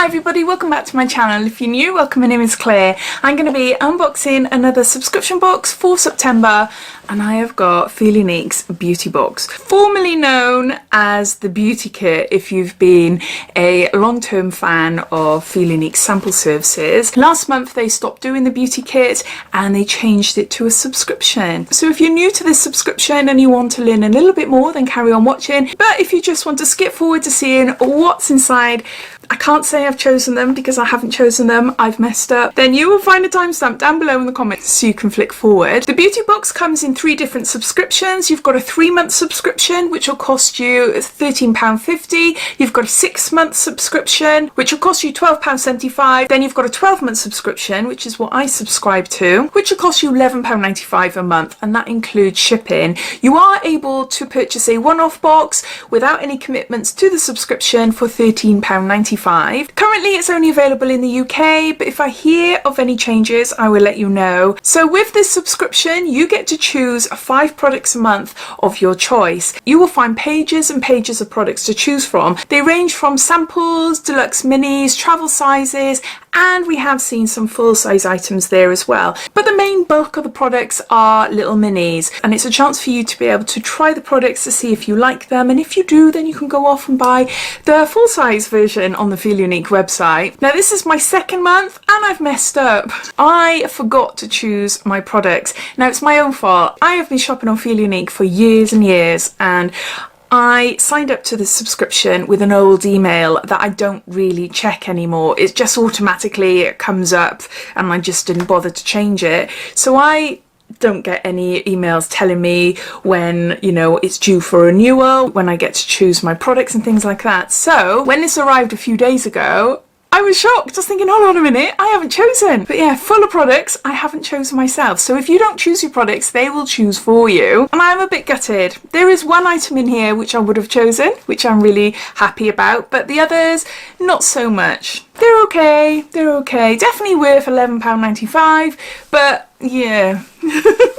Hi everybody, welcome back to my channel. If you're new, welcome, my name is Claire. I'm going to be unboxing another subscription box for September, and I have got Feel Unique's beauty box, formerly known as the beauty kit if you've been a long-term fan of Feel Unique sample services. Last month they stopped doing the beauty kit and they changed it to a subscription. So if you're new to this subscription and you want to learn a little bit more, then carry on watching. But if you just want to skip forward to seeing what's inside, I can't say I've chosen them because I haven't chosen them, I've messed up, then you will find a timestamp down below in the comments so you can flick forward. The beauty box comes in 3 different subscriptions. You've got a 3-month subscription which will cost you £13.50. You've got a 6-month subscription which will cost you £12.75. Then you've got a 12-month subscription, which is what I subscribe to, which will cost you £11.95 a month, and that includes shipping. You are able to purchase a one-off box without any commitments to the subscription for £13.95. Currently it's only available in the UK, but if I hear of any changes I will let you know. So with this subscription you get to choose 5 products a month of your choice. You will find pages and pages of products to choose from. They range from samples, deluxe minis, travel sizes, and we have seen some full-size items there as well. But the main bulk of the products are little minis, and it's a chance for you to be able to try the products to see if you like them, and if you do then you can go off and buy the full-size version on the Feel Unique website. Now this is my 2nd month and I've messed up. I forgot to choose my products. Now it's my own fault. I have been shopping on Feel Unique for years and years, and I signed up to the subscription with an old email that I don't really check anymore. It just automatically comes up and I just didn't bother to change it. So I don't get any emails telling me when, you know, it's due for renewal, when I get to choose my products and things like that. So when this arrived a few days ago, I was shocked. I was thinking, hold on a minute, I haven't chosen. But yeah, full of products I haven't chosen myself. So if you don't choose your products, they will choose for you. And I'm a bit gutted. There is one item in here which I would have chosen, which I'm really happy about, but the others, not so much. They're okay, they're okay. Definitely worth £11.95, but yeah.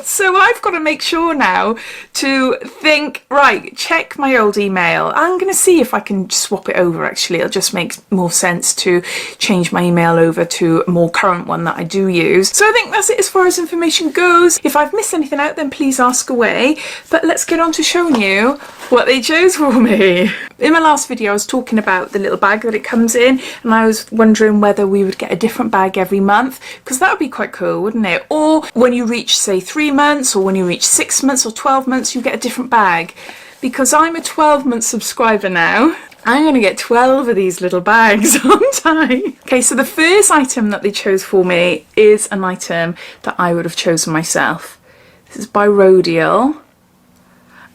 So I've got to make sure now to think, right, check my old email. I'm going to see if I can swap it over actually. It'll just make more sense to change my email over to a more current one that I do use. So I think that's it as far as information goes. If I've missed anything out then please ask away. But let's get on to showing you what they chose for me. In my last video I was talking about the little bag that it comes in, and I was wondering whether we would get a different bag every month, because that would be quite cool, wouldn't it? Or when you reach say 3 months, or when you reach 6 months or 12 months, you get a different bag. Because I'm a 12-month subscriber now, I'm going to get 12 of these little bags, aren't I? Okay, so the first item that they chose for me is an item that I would have chosen myself. This is by Rodial.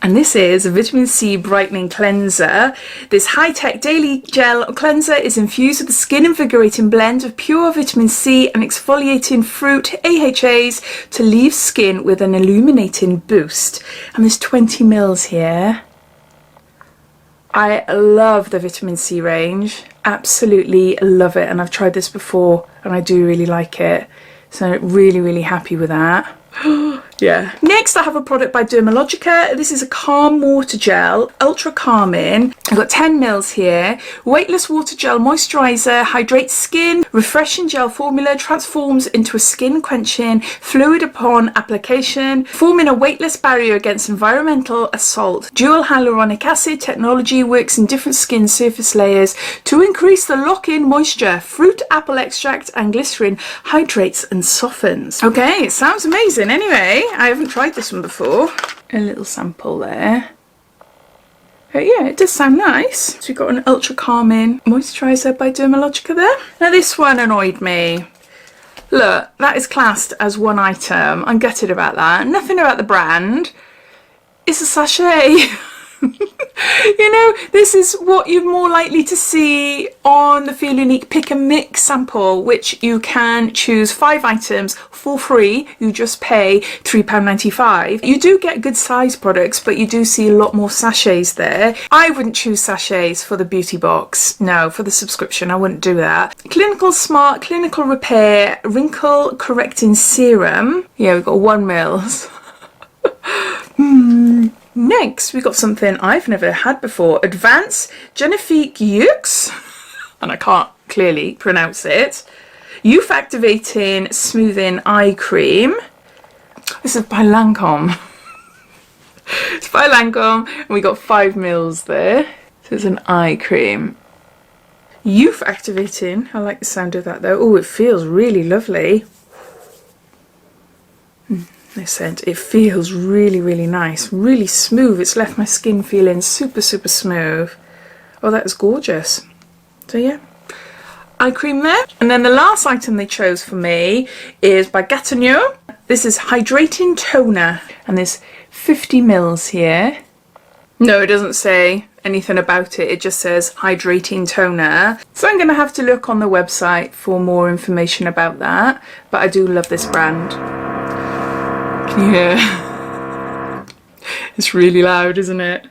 And this is a vitamin C brightening cleanser. This high-tech daily gel cleanser is infused with a skin invigorating blend of pure vitamin C and exfoliating fruit AHAs to leave skin with an illuminating boost. And there's 20 mils here. I love the vitamin C range, absolutely love it, and I've tried this before and I do really like it. So really happy with that. Yeah. Next I have a product by Dermalogica. This is a calm water gel, ultra calming. I've got 10 mils here. Weightless water gel moisturizer, hydrates skin, refreshing gel formula, transforms into a skin quenching fluid upon application, forming a weightless barrier against environmental assault. Dual hyaluronic acid technology works in different skin surface layers to increase the lock-in moisture. Fruit, apple extract and glycerin hydrates and softens. Okay, it sounds amazing. Anyway, I haven't tried this one before. A little sample there. But yeah, it does sound nice. So we've got an ultra calming moisturiser by Dermalogica there. Now this one annoyed me. Look, that is classed as one item. I'm gutted about that. Nothing about the brand. It's a sachet. You know, this is what you're more likely to see on the Feel Unique Pick and Mix sample, which you can choose 5 items for free. You just pay £3.95. You do get good size products, but you do see a lot more sachets there. I wouldn't choose sachets for the beauty box. No, for the subscription I wouldn't do that. Clinical Smart Clinical Repair Wrinkle Correcting Serum. Yeah, we've got 1 mils. Next, we got something I've never had before. Advanced Genifique Yeux. And I can't clearly pronounce it. Youth Activating Smoothing Eye Cream. This is by Lancome. It's by Lancome, and we got 5 mils there. So it's an eye cream. Youth Activating. I like the sound of that though. Oh, it feels really lovely. This scent, it feels really, really nice. Really smooth. It's left my skin feeling super, super smooth. Oh, that is gorgeous. So yeah, eye cream there. And then the last item they chose for me is by Gatineau. This is Hydrating Toner, and there's 50 mils here. No, it doesn't say anything about it. It just says Hydrating Toner. So I'm going to have to look on the website for more information about that. But I do love this brand. Can you hear? It's really loud, isn't it?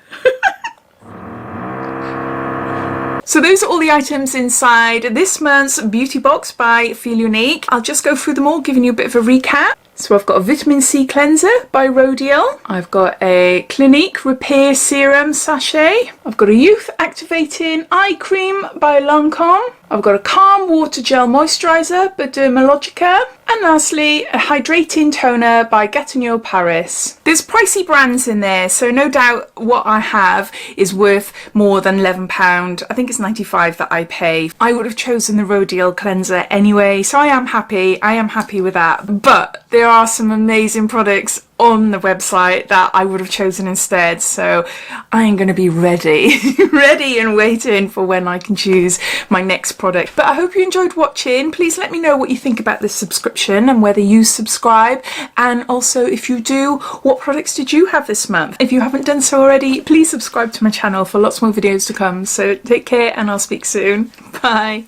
So those are all the items inside this month's beauty box by Feel Unique. I'll just go through them all, giving you a bit of a recap. So I've got a vitamin C cleanser by Rodial. I've got a Clinique Repair Serum sachet. I've got a Youth Activating Eye Cream by Lancome. I've got a Calm Water Gel Moisturiser by Dermalogica. And lastly, a Hydrating Toner by Gatineau Paris. There's pricey brands in there, so no doubt what I have is worth more than £11. I think it's £95 that I pay. I would have chosen the Rodial cleanser anyway, so I am happy with that. But there are some amazing products on the website that I would have chosen instead, so I am going to be ready ready and waiting for when I can choose my next product. But I hope you enjoyed watching. Please let me know what you think about this subscription and whether you subscribe, and also if you do, what products did you have this month? If you haven't done so already, please subscribe to my channel for lots more videos to come. So take care, and I'll speak soon. Bye.